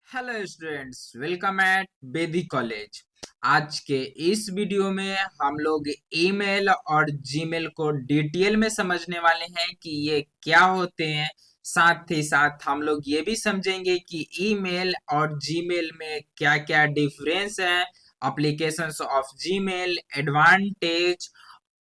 Hello students, welcome eight Bedi college. आज के इस वीडियो में हम लोग ईमेल और जीमेल को डिटेल में समझने वाले हैं कि ये क्या होते हैं। साथ ही साथ हम लोग ये भी समझेंगे कि ईमेल और जीमेल में क्या क्या डिफरेंस है, एप्लीकेशंस ऑफ जीमेल, एडवांटेज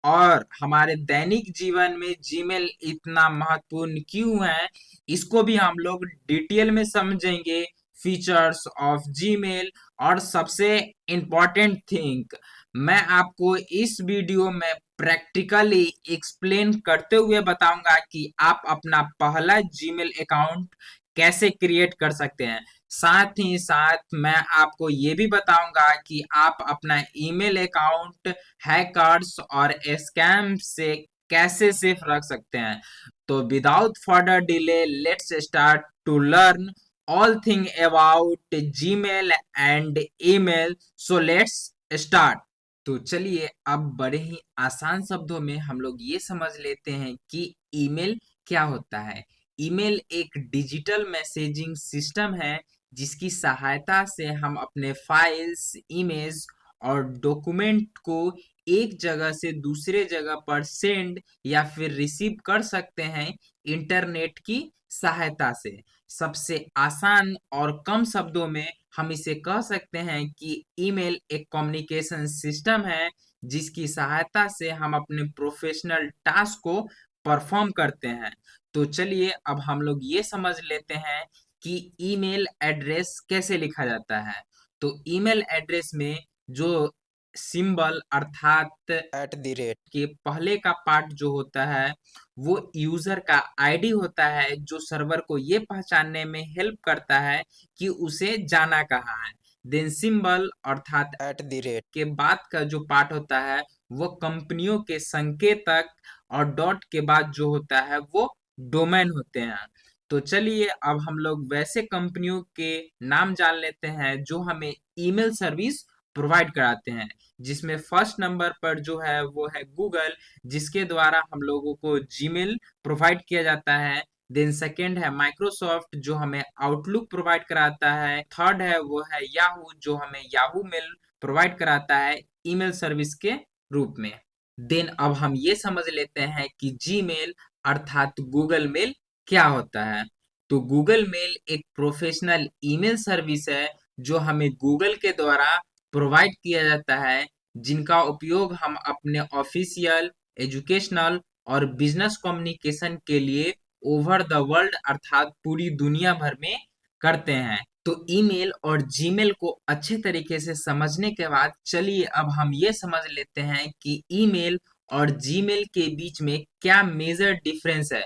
और हमारे दैनिक जीवन में जीमेल इतना महत्वपूर्ण क्यों है, इसको भी हम लोग डिटेल में समझेंगे। फीचर्स ऑफ जीमेल और सबसे इम्पोर्टेंट थिंग मैं आपको इस वीडियो में प्रैक्टिकली एक्सप्लेन करते हुए बताऊंगा कि आप अपना पहला जीमेल अकाउंट कैसे क्रिएट कर सकते हैं। साथ ही साथ मैं आपको ये भी बताऊंगा कि आप अपना ईमेल अकाउंट हैकर्स और स्कैम से कैसे सेफ रख सकते हैं। तो without further delay let's start to learn all thing about Gmail and email. So let's start. तो चलिए अब बड़े ही आसान शब्दों में हम लोग ये समझ लेते हैं कि ईमेल क्या होता है। ईमेल एक डिजिटल मैसेजिंग सिस्टम है जिसकी सहायता से हम अपने फाइल्स, इमेज और डॉक्यूमेंट को एक जगह से दूसरे जगह पर सेंड या फिर रिसीव कर सकते हैं इंटरनेट की सहायता से। सबसे आसान और कम शब्दों में हम इसे कह सकते हैं कि ईमेल एक कम्युनिकेशन सिस्टम है जिसकी सहायता से हम अपने प्रोफेशनल टास्क को परफॉर्म करते हैं। तो चलिए अब हम लोग ये समझ लेते हैं कि ईमेल एड्रेस कैसे लिखा जाता है। तो ईमेल एड्रेस में जो सिंबल अर्थात @ के पहले का पार्ट जो होता है वो यूजर का आईडी होता है, जो सर्वर को ये पहचानने में हेल्प करता है कि उसे जाना कहाँ है। देन सिंबल अर्थात के बाद का जो पार्ट होता है वो कंपनियों के संकेतक, और डॉट के बाद जो होता है वो डोमेन होते हैं। तो चलिए अब हम लोग वैसे कंपनियों के नाम जान लेते हैं जो हमें ईमेल सर्विस प्रोवाइड कराते हैं, जिसमें फर्स्ट नंबर पर जो है वो है गूगल, जिसके द्वारा हम लोगों को जीमेल प्रोवाइड किया जाता है। देन सेकेंड है माइक्रोसॉफ्ट जो हमें आउटलुक प्रोवाइड कराता है। थर्ड है वो है याहू जो हमें याहू मेल प्रोवाइड कराता है ईमेल सर्विस के रूप में। देन अब हम ये समझ लेते हैं कि जीमेल अर्थात गूगल मेल क्या होता है। तो गूगल मेल एक प्रोफेशनल ईमेल सर्विस है जो हमें गूगल के द्वारा प्रोवाइड किया जाता है, जिनका उपयोग हम अपने ऑफिशियल, एजुकेशनल और बिजनेस कम्युनिकेशन के लिए ओवर द वर्ल्ड अर्थात पूरी दुनिया भर में करते हैं। तो ईमेल और जीमेल को अच्छे तरीके से समझने के बाद चलिए अब हम ये समझ लेते हैं कि ईमेल और जीमेल के बीच में क्या मेजर डिफरेंस है।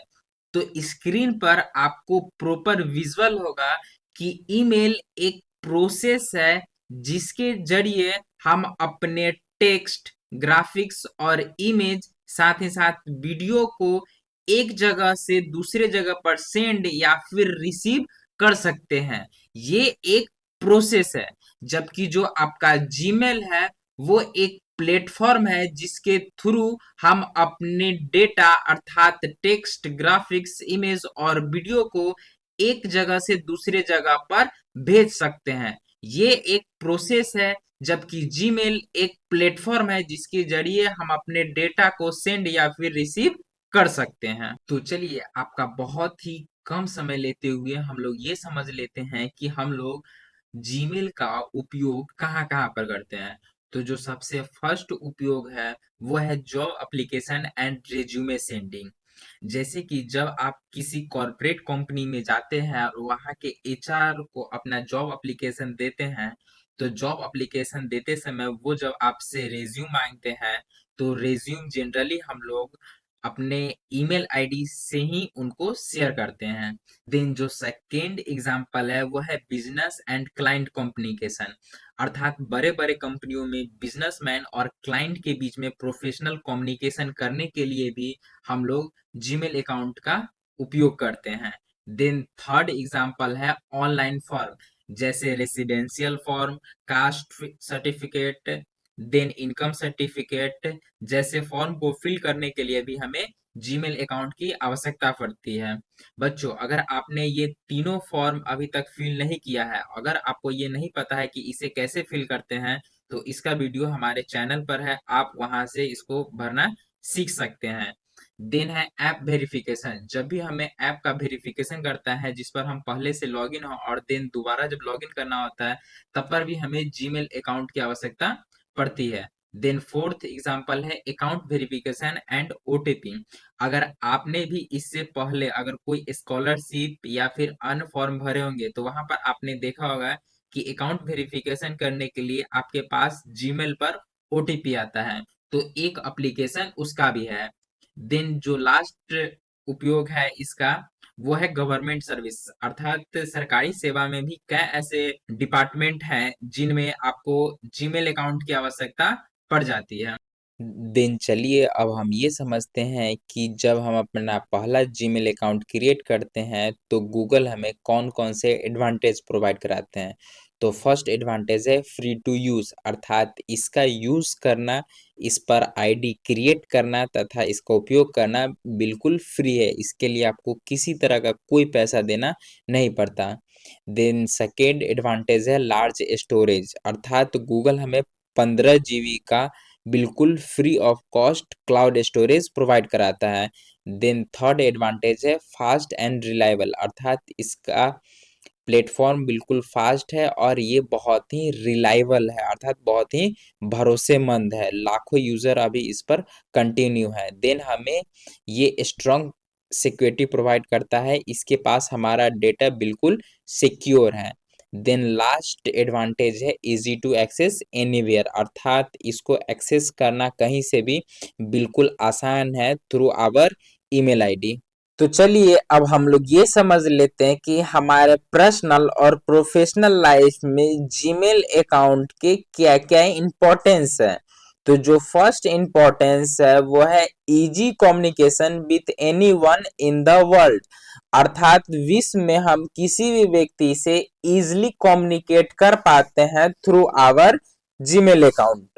तो स्क्रीन पर आपको प्रॉपर विजुअल होगा कि ईमेल एक प्रोसेस है जिसके जरिए हम अपने टेक्स्ट, ग्राफिक्स और इमेज, साथ ही साथ वीडियो को एक जगह से दूसरे जगह पर सेंड या फिर रिसीव कर सकते हैं। ये एक प्रोसेस है। जबकि जो आपका जीमेल है वो एक प्लेटफॉर्म है जिसके थ्रू हम अपने डेटा अर्थात टेक्स्ट, ग्राफिक्स, इमेज और वीडियो को एक जगह से दूसरे जगह पर भेज सकते हैं। ये एक प्रोसेस है, जबकि जीमेल एक प्लेटफॉर्म है जिसके जरिए हम अपने डेटा को सेंड या फिर रिसीव कर सकते हैं। तो चलिए आपका बहुत ही कम समय लेते हुए हम लोग ये समझ लेते हैं कि हम लोग जीमेल का उपयोग कहाँ कहाँ पर करते हैं। तो जो सबसे फर्स्ट उपयोग है वो है job application and resume sending. जैसे कि जब आप किसी कॉर्पोरेट कंपनी में जाते हैं और वहाँ के एचआर को अपना जॉब एप्लीकेशन देते हैं, तो जॉब एप्लीकेशन देते समय वो जब आपसे रेज्यूम मांगते हैं तो रेज्यूम जनरली हम लोग अपने ईमेल आईडी से ही उनको शेयर करते हैं। देन जो सेकेंड एग्जांपल है वो है बिजनेस एंड क्लाइंट कम्युनिकेशन, अर्थात बड़े बड़े कंपनियों में बिजनेसमैन और क्लाइंट के बीच में प्रोफेशनल कम्युनिकेशन करने के लिए भी हम लोग जीमेल अकाउंट का उपयोग करते हैं। देन थर्ड एग्जांपल है ऑनलाइन फॉर्म, जैसे residential form, caste certificate, then income certificate जैसे फॉर्म को फिल करने के लिए भी हमें जीमेल अकाउंट की आवश्यकता पड़ती है। बच्चों, अगर आपने ये तीनों फॉर्म अभी तक फिल नहीं किया है, अगर आपको ये नहीं पता है कि इसे कैसे फिल करते हैं, तो इसका वीडियो हमारे चैनल पर है, आप वहां से इसको भरना सीख सकते हैं। देन है ऐप वेरिफिकेशन। जब भी हमें ऐप का वेरिफिकेशन करता है जिस पर हम पहले से लॉगिन हो और देन दोबारा जब लॉगिन करना होता है, तब पर भी हमें जीमेल अकाउंट की आवश्यकता पड़ती है। देन फोर्थ एग्जांपल है अकाउंट वेरिफिकेशन एंड ओटीपी। अगर आपने भी इससे पहले अगर कोई स्कॉलरशिप या फिर अन्य फॉर्म भरे होंगे, तो वहां पर आपने देखा होगा कि अकाउंट वेरिफिकेशन करने के लिए आपके पास जीमेल पर ओटीपी आता है, तो एक एप्लीकेशन उसका भी है। देन जो लास्ट उपयोग है इसका, वो है गवर्नमेंट सर्विस, अर्थात सरकारी सेवा में भी कई ऐसे डिपार्टमेंट हैं जिनमें आपको जीमेल अकाउंट की आवश्यकता पड़ जाती है। देन चलिए अब हम ये समझते हैं कि जब हम अपना पहला जीमेल अकाउंट क्रिएट करते हैं तो गूगल हमें कौन कौन से एडवांटेज प्रोवाइड कराते हैं। तो फर्स्ट एडवांटेज है फ्री टू यूज़, अर्थात इसका यूज़ करना, इस पर आईडी क्रिएट करना तथा इसका उपयोग करना बिल्कुल फ्री है। इसके लिए आपको किसी तरह का कोई पैसा देना नहीं पड़ता। देन सेकेंड एडवांटेज है लार्ज स्टोरेज, अर्थात गूगल हमें 15 GB का बिल्कुल free of cost cloud storage provide कराता है। देन थर्ड एडवांटेज है फास्ट एंड रिलायबल, अर्थात इसका प्लेटफॉर्म बिल्कुल फास्ट है और ये बहुत ही रिलायबल है, अर्थात बहुत ही भरोसेमंद है। लाखों यूजर अभी इस पर कंटिन्यू है। देन हमें ये स्ट्रॉन्ग सिक्योरिटी प्रोवाइड करता है, इसके पास हमारा डेटा बिल्कुल सिक्योर है। देन लास्ट एडवांटेज है इजी टू एक्सेस एनीवेयर, अर्थात इसको एक्सेस करना कहीं से भी बिल्कुल आसान है थ्रू आवर ईमेल आईडी। तो चलिए अब हम लोग ये समझ लेते हैं कि हमारे पर्सनल और प्रोफेशनल लाइफ में जीमेल अकाउंट के क्या क्या इम्पोर्टेंस है। तो जो फर्स्ट इम्पोर्टेंस है वो है easy communication with anyone in the world, अर्थात विश्व में हम किसी भी व्यक्ति से इजीली कम्युनिकेट कर पाते हैं through our Gmail account.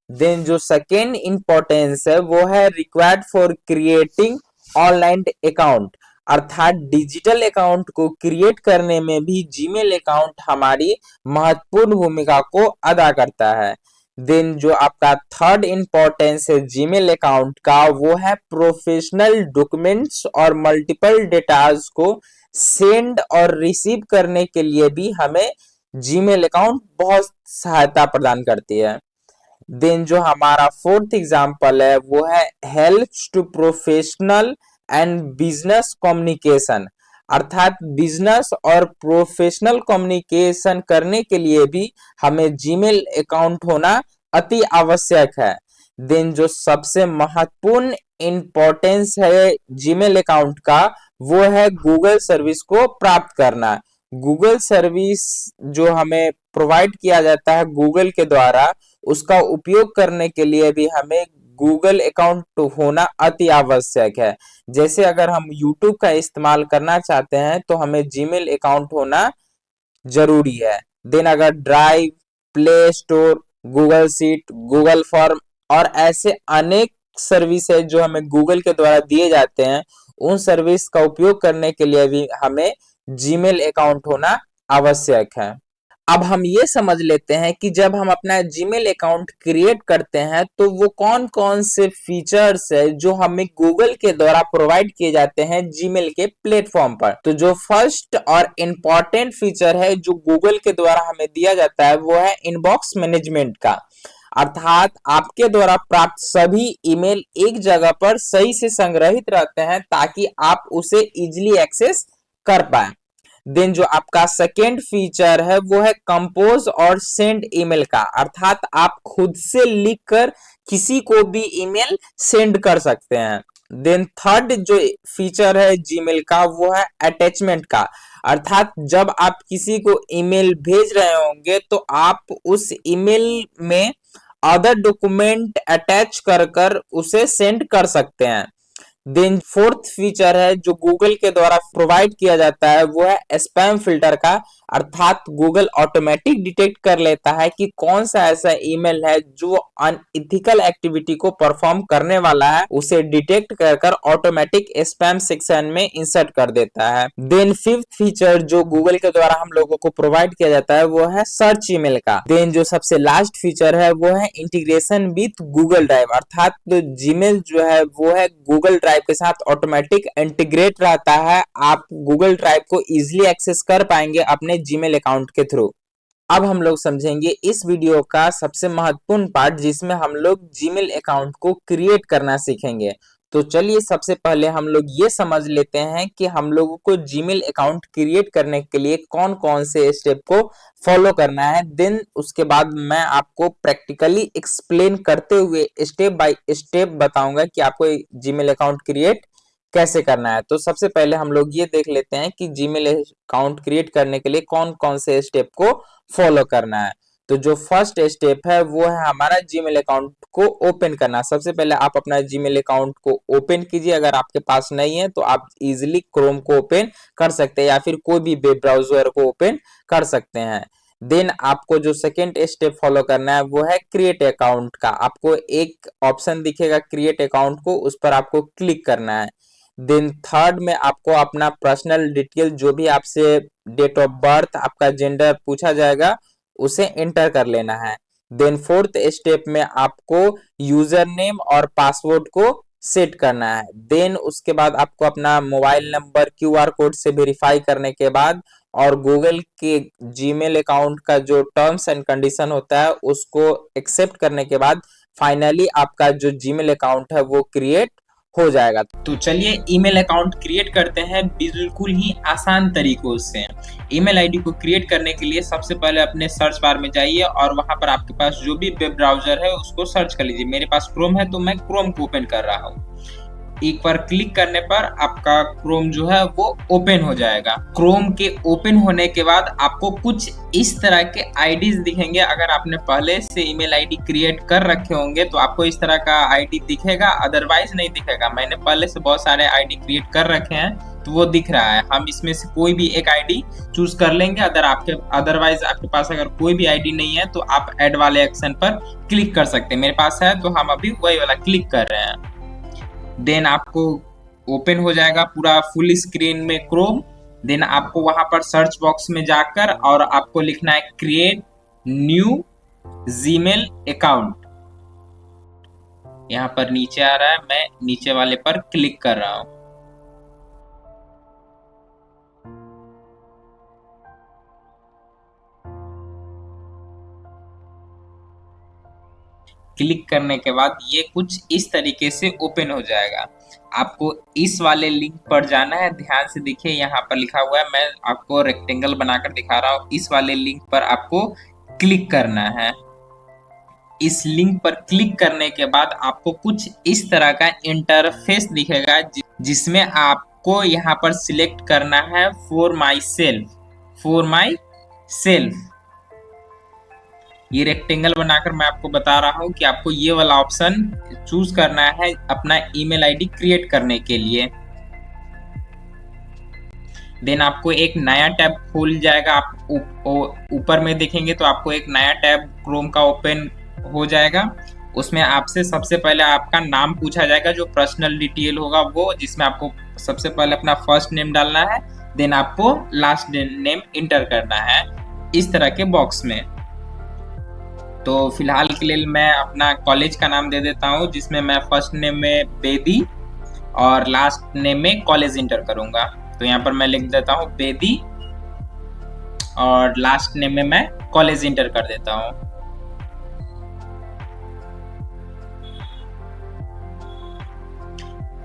Then जो सेकेंड इम्पोर्टेंस है वो है required for creating online account, अर्थात डिजिटल अकाउंट को क्रिएट करने में भी जीमेल अकाउंट हमारी महत्वपूर्ण भूमिका को अदा करता है। देन जो आपका थर्ड इम्पोर्टेंस है जीमेल अकाउंट का वो है प्रोफेशनल डॉक्यूमेंट्स और मल्टीपल डेटाज को सेंड और रिसीव करने के लिए भी हमें जीमेल अकाउंट बहुत सहायता प्रदान करती है। देन जो हमारा फोर्थ एग्जांपल है वो है helps to professional and business communication, अर्थात बिजनेस और प्रोफेशनल कम्युनिकेशन करने के लिए भी हमें जीमेल अकाउंट होना अति आवश्यक है। देन जो सबसे महत्वपूर्ण इंपॉर्टेंस है जीमेल अकाउंट का वो है गूगल सर्विस को प्राप्त करना। गूगल सर्विस जो हमें प्रोवाइड किया जाता है गूगल के द्वारा, उसका उपयोग करने के लिए भी हमें गूगल अकाउंट होना अति आवश्यक है। जैसे अगर हम YouTube का इस्तेमाल करना चाहते हैं तो हमें जीमेल अकाउंट होना जरूरी है। देन अगर drive, play store, Google seat, Google form और ऐसे अनेक सर्विस है जो हमें गूगल के द्वारा दिए जाते हैं, उन सर्विस का उपयोग करने के लिए भी हमें जीमेल अकाउंट होना आवश्यक है। अब हम ये समझ लेते हैं कि जब हम अपना जीमेल अकाउंट क्रिएट करते हैं तो वो कौन कौन से फीचर्स है जो हमें गूगल के द्वारा प्रोवाइड किए जाते हैं जीमेल के प्लेटफॉर्म पर। तो जो फर्स्ट और इम्पॉर्टेंट फीचर है जो गूगल के द्वारा हमें दिया जाता है वो है इनबॉक्स मैनेजमेंट का, अर्थात आपके द्वारा प्राप्त सभी ईमेल एक जगह पर सही से संग्रहित रहते हैं ताकि आप उसे इजिली एक्सेस कर पाए। देन जो आपका सेकेंड फीचर है वो है कंपोज और सेंड ईमेल का, अर्थात आप खुद से लिखकर किसी को भी ईमेल सेंड कर सकते हैं। देन थर्ड जो फीचर है जीमेल का वो है अटैचमेंट का, अर्थात जब आप किसी को ईमेल भेज रहे होंगे तो आप उस ईमेल में अदर डॉक्यूमेंट अटैच कर कर उसे सेंड कर सकते हैं। देन फोर्थ फीचर है जो गूगल के द्वारा प्रोवाइड किया जाता है वो है स्पैम फिल्टर का, अर्थात गूगल ऑटोमेटिक डिटेक्ट कर लेता है कि कौन सा ऐसा ईमेल है जो अनइथिकल एक्टिविटी को परफॉर्म करने वाला है, उसे डिटेक्ट कर ऑटोमेटिक स्पैम सेक्शन में इंसर्ट कर देता है। देन फिफ्थ फीचर जो गूगल के द्वारा हम लोगों को प्रोवाइड किया जाता है वो है सर्च ईमेल का। देन जो सबसे लास्ट फीचर है वो है इंटीग्रेशन विथ गूगल ड्राइव, अर्थात तो जीमेल जो है वो है गूगल ड्राइव के साथ ऑटोमेटिक इंटीग्रेट रहता है। आप गूगल ड्राइव को इजिली एक्सेस कर पाएंगे अपने जीमेल अकाउंट के थ्रू। अब हम लोग समझेंगे इस वीडियो का सबसे महत्वपूर्ण पार्ट जिसमें हम लोग जीमेल अकाउंट को क्रिएट करना सीखेंगे। तो चलिए सबसे पहले हम लोग ये समझ लेते हैं कि हम लोगों को जीमेल अकाउंट क्रिएट करने के लिए कौन कौन से स्टेप को फॉलो करना है। देन उसके बाद मैं आपको प्रैक्टिकली एक्सप्लेन करते हुए स्टेप बाय स्टेप बताऊंगा कि आपको जीमेल अकाउंट क्रिएट कैसे करना है। तो सबसे पहले हम लोग ये देख लेते हैं कि जीमेल अकाउंट क्रिएट करने के लिए कौन कौन से स्टेप को फॉलो करना है। तो जो फर्स्ट स्टेप है वो है हमारा जीमेल अकाउंट को ओपन करना। सबसे पहले आप अपना जीमेल अकाउंट को ओपन कीजिए। अगर आपके पास नहीं है तो आप इजीली क्रोम को ओपन कर सकते हैं या फिर कोई भी वेब ब्राउजर को ओपन कर सकते हैं। देन आपको जो सेकेंड स्टेप फॉलो करना है वो है क्रिएट अकाउंट का। आपको एक ऑप्शन दिखेगा क्रिएट अकाउंट को, उस पर आपको क्लिक करना है। देन थर्ड में आपको अपना पर्सनल डिटेल जो भी आपसे डेट ऑफ बर्थ, आपका जेंडर पूछा जाएगा, उसे एंटर कर लेना है। देन फोर्थ स्टेप में आपको यूजर नेम और पासवर्ड को सेट करना है। देन उसके बाद आपको अपना मोबाइल नंबर क्यूआर कोड से वेरीफाई करने के बाद और गूगल के जीमेल अकाउंट का जो टर्म्स एंड कंडीशन होता है उसको एक्सेप्ट करने के बाद फाइनली आपका जो जीमेल अकाउंट है वो क्रिएट हो जाएगा। तो चलिए ईमेल अकाउंट क्रिएट करते हैं बिल्कुल ही आसान तरीकों से। ईमेल आईडी को क्रिएट करने के लिए सबसे पहले अपने सर्च बार में जाइए और वहां पर आपके पास जो भी वेब ब्राउजर है उसको सर्च कर लीजिए। मेरे पास क्रोम है तो मैं क्रोम को ओपन कर रहा हूँ। एक बार क्लिक करने पर आपका क्रोम जो है वो ओपन हो जाएगा। क्रोम के ओपन होने के बाद आपको कुछ इस तरह के आईडीज दिखेंगे। अगर आपने पहले से ईमेल आईडी क्रिएट कर रखे होंगे तो आपको इस तरह का आईडी दिखेगा, अदरवाइज नहीं दिखेगा। मैंने पहले से बहुत सारे आईडी क्रिएट कर रखे हैं तो वो दिख रहा है। हम इसमें से कोई भी एक आईडी चूज कर लेंगे। अदरवाइज आपके पास अगर कोई भी आईडी नहीं है तो आप ऐड वाले एक्शन पर क्लिक कर सकते हैं। मेरे पास है तो हम अभी वही वाला क्लिक कर रहे हैं। देन आपको ओपन हो जाएगा पूरा फुल स्क्रीन में क्रोम। देन आपको वहां पर सर्च बॉक्स में जाकर और आपको लिखना है क्रिएट न्यू जीमेल अकाउंट। यहाँ पर नीचे आ रहा है, मैं नीचे वाले पर क्लिक कर रहा हूं। क्लिक करने के बाद ये कुछ इस तरीके से ओपन हो जाएगा। आपको इस वाले लिंक पर जाना है। ध्यान से देखिए यहाँ पर लिखा हुआ है, मैं आपको रेक्टेंगल बनाकर दिखा रहा हूँ। इस वाले लिंक पर आपको क्लिक करना है। इस लिंक पर क्लिक करने के बाद आपको कुछ इस तरह का इंटरफेस दिखेगा जिसमें आपको यहाँ पर सिलेक्ट करना है फॉर माई सेल्फ। ये रेक्टेंगल बनाकर मैं आपको बता रहा हूँ कि आपको ये वाला ऑप्शन चूज करना है अपना ईमेल आईडी क्रिएट करने के लिए। देन आपको एक नया टैब खुल जाएगा। आप ऊपर में देखेंगे तो आपको एक नया टैब क्रोम का ओपन हो जाएगा। उसमें आपसे सबसे पहले आपका नाम पूछा जाएगा, जो पर्सनल डिटेल होगा वो, जिसमें आपको सबसे पहले अपना फर्स्ट नेम डालना है। देन आपको लास्ट नेम इंटर करना है इस तरह के बॉक्स में। तो फिलहाल के लिए मैं अपना कॉलेज का नाम दे देता हूँ, जिसमें मैं फर्स्ट नेम में बेदी और लास्ट नेम में कॉलेज इंटर करूंगा। तो यहाँ पर मैं लिख देता हूँ बेदी और लास्ट नेम में मैं कॉलेज इंटर कर देता हूँ।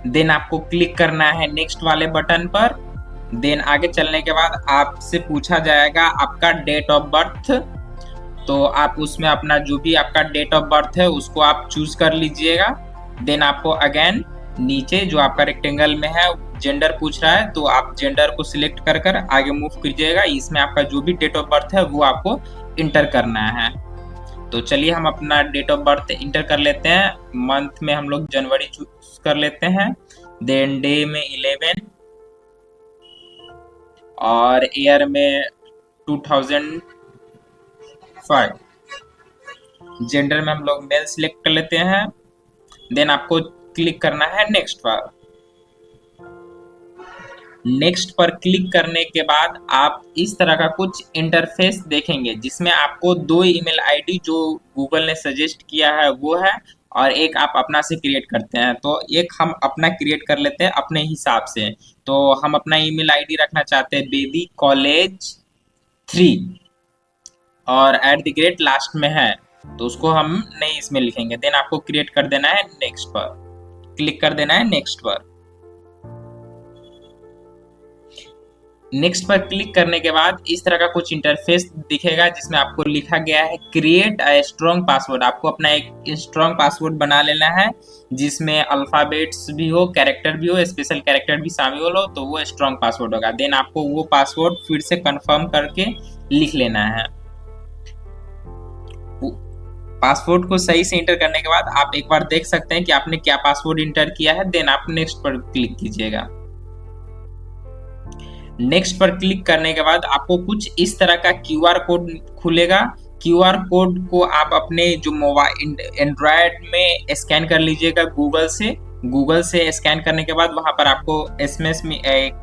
देन आपको क्लिक करना है नेक्स्ट वाले बटन पर। देन आगे चलने के बाद आपसे पूछा जाएगा आपका डेट ऑफ बर्थ। तो आप उसमें अपना जो भी आपका डेट ऑफ बर्थ है उसको आप चूज कर लीजिएगा। देन आपको अगेन नीचे जो आपका रेक्टेंगल में है जेंडर पूछ रहा है, तो आप जेंडर को सिलेक्ट कर आगे मूव कीजिएगा। इसमें आपका जो भी डेट ऑफ बर्थ है वो आपको इंटर करना है। तो चलिए हम अपना डेट ऑफ बर्थ इंटर कर लेते हैं। मंथ में हम लोग जनवरी चूज कर लेते हैं। देन डे में 11 और ईयर में 2005। जेंडर में हम लोग मेल सिलेक्ट कर लेते हैं। देन आपको क्लिक करना है नेक्स्ट पर। नेक्स्ट पर क्लिक करने के बाद आप इस तरह का कुछ इंटरफेस देखेंगे, जिसमें आपको 2 ईमेल आईडी जो गूगल ने सजेस्ट किया है वो है, और एक आप अपना से क्रिएट करते हैं। तो एक हम अपना क्रिएट कर लेते हैं अपने हिसाब से। तो हम अपना ईमेल आईडी रखना चाहते हैं बेदीकॉलेज3 और @ लास्ट में है, तो उसको हम नहीं इसमें लिखेंगे। देन आपको क्रिएट कर देना है नेक्स्ट पर, क्लिक कर देना है नेक्स्ट पर। नेक्स्ट पर क्लिक करने के बाद इस तरह का कुछ इंटरफेस दिखेगा, जिसमें आपको लिखा गया है क्रिएट अ स्ट्रॉन्ग पासवर्ड। आपको अपना एक स्ट्रॉन्ग पासवर्ड बना लेना है, जिसमें अल्फाबेट्स भी हो, कैरेक्टर भी हो, स्पेशल कैरेक्टर भी शामिल हो, तो वो स्ट्रॉन्ग पासवर्ड होगा। देन आपको वो पासवर्ड फिर से कंफर्म करके लिख लेना है। पासवर्ड को सही से इंटर करने के बाद आप एक बार देख सकते हैं कि आपने क्या पासवर्ड इंटर किया है। देन आप नेक्स्ट पर क्लिक कीजिएगा। नेक्स्ट पर क्लिक करने के बाद आपको कुछ इस तरह का क्यूआर कोड खुलेगा। क्यूआर कोड को आप अपने जो मोबाइल एंड्रॉयड में स्कैन कर लीजिएगा गूगल से स्कैन करने के बाद वहां पर आपको एसएमएस में एक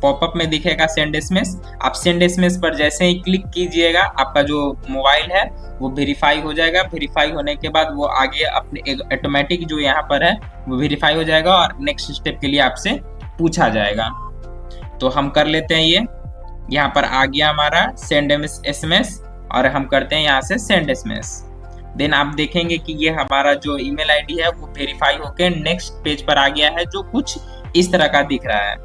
पॉपअप में दिखेगा सेंड एसएमएस। आप सेंड एसएमएस पर जैसे ही क्लिक कीजिएगा, आपका जो मोबाइल है वो वेरीफाई हो जाएगा। वेरीफाई होने के बाद वो आगे अपने ऑटोमेटिक जो यहाँ पर है वो वेरीफाई हो जाएगा और नेक्स्ट स्टेप के लिए आपसे पूछा जाएगा। तो हम कर लेते हैं ये। यहाँ पर आ गया हमारा सेंड एसएमएस और हम करते हैं यहाँ से सेंड एसएमएस। देन आप देखेंगे कि ये हमारा जो ईमेल आईडी है वो वेरीफाई होके नेक्स्ट पेज पर आ गया है, जो कुछ इस तरह का दिख रहा है।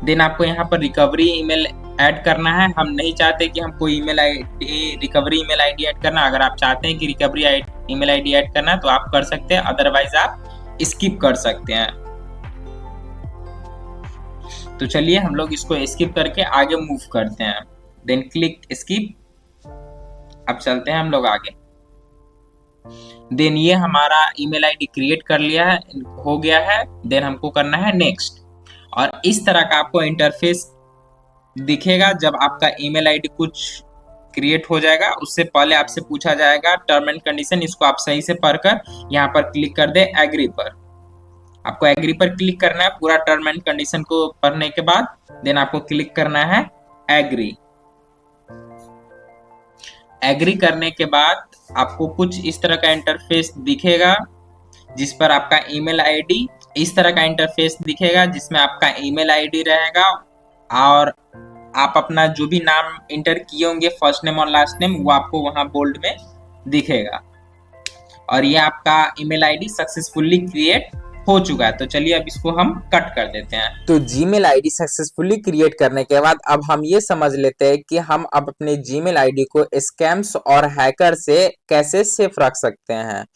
देन आपको यहाँ पर रिकवरी ईमेल ऐड करना है। हम नहीं चाहते कि हमको रिकवरी ईमेल आईडी ऐड करना। अगर आप चाहते हैं कि रिकवरी ईमेल आईडी ऐड करना तो आप कर सकते हैं, अदरवाइज आप स्किप कर सकते हैं। तो चलिए हम लोग इसको स्किप करके आगे मूव करते हैं। Then click skip. अब चलते हैं हम लोग आगे। देन ये हमारा ईमेल आईडी क्रिएट कर लिया है, हो गया है। देन हमको करना है नेक्स्ट। और इस तरह का आपको इंटरफेस दिखेगा जब आपका ईमेल आईडी कुछ क्रिएट हो जाएगा। उससे पहले आपसे पूछा जाएगा टर्म एंड कंडीशन, इसको आप सही से पढ़कर यहाँ पर क्लिक कर दे एग्री पर। आपको एग्री पर क्लिक करना है पूरा टर्म एंड कंडीशन को पढ़ने के बाद। देन आपको क्लिक करना है एग्री। एग्री करने के बाद आपको कुछ इस तरह का इंटरफेस दिखेगा, जिस पर आपका ईमेल आईडी इस तरह का इंटरफेस दिखेगा, जिसमें आपका ईमेल आईडी रहेगा और आप अपना जो भी नाम इंटर किए होंगे फर्स्ट नेम और लास्ट नेम वो आपको वहां बोल्ड में दिखेगा। और ये आपका ईमेल आईडी सक्सेसफुली क्रिएट हो चुका है। तो चलिए अब इसको हम कट कर देते हैं। तो जीमेल आईडी सक्सेसफुली क्रिएट करने के बाद अब हम ये समझ लेते हैं कि हम अब अपने जीमेल आईडी को स्कैम्स और हैकर से कैसे सेफ रख सकते हैं।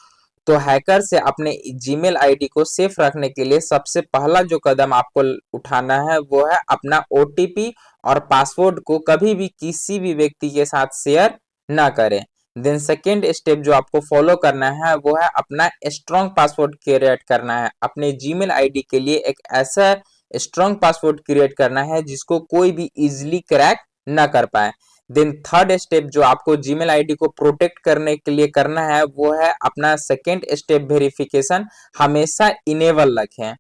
तो हैकर से अपने जीमेल आईडी को सेफ रखने के लिए सबसे पहला जो कदम आपको उठाना है वो है अपना ओटीपी और पासवर्ड को कभी भी किसी भी व्यक्ति के साथ शेयर ना करें। देन सेकेंड स्टेप जो आपको फॉलो करना है वो है अपना स्ट्रॉन्ग पासवर्ड क्रिएट करना है। अपने जीमेल आईडी के लिए एक ऐसा स्ट्रॉन्ग पासवर्ड क्रिएट करना है जिसको कोई भी इजीली क्रैक ना कर पाए। देन थर्ड स्टेप जो आपको जीमेल आईडी को प्रोटेक्ट करने के लिए करना है वो है अपना सेकेंड स्टेप वेरिफिकेशन हमेशा इनेबल रखें।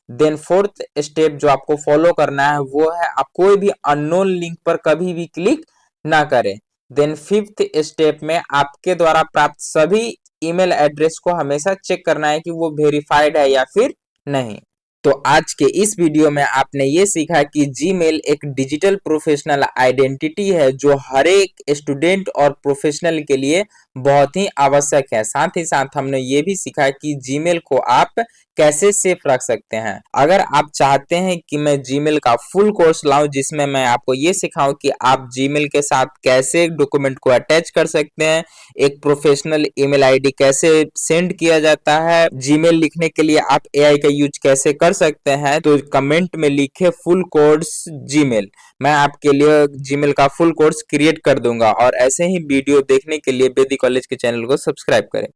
देन फोर्थ स्टेप जो आपको फॉलो करना है वो है आप कोई भी अननोन लिंक पर कभी भी क्लिक ना करें। देन फिफ्थ स्टेप में आपके द्वारा प्राप्त सभी ईमेल एड्रेस को हमेशा चेक करना है कि वो वेरीफाइड है या फिर नहीं। तो आज के इस वीडियो में आपने ये सीखा कि जीमेल एक डिजिटल प्रोफेशनल आइडेंटिटी है जो हर एक स्टूडेंट और प्रोफेशनल के लिए बहुत ही आवश्यक है। साथ ही साथ हमने ये भी सीखा कि जीमेल को आप कैसे सेफ रख सकते हैं। अगर आप चाहते हैं कि मैं जीमेल का फुल कोर्स लाऊं जिसमें मैं आपको ये सिखाऊं कि आप जीमेल के साथ कैसे डॉक्यूमेंट को अटैच कर सकते हैं, एक प्रोफेशनल ईमेल आईडी कैसे सेंड किया जाता है, जीमेल लिखने के लिए आप एआई का यूज कैसे कर सकते हैं, तो कमेंट में लिखे फुल कोर्स जीमेल, मैं आपके लिए जीमेल का फुल कोर्स क्रिएट कर दूंगा। और ऐसे ही वीडियो देखने के लिए बेदी कॉलेज के चैनल को सब्सक्राइब करें।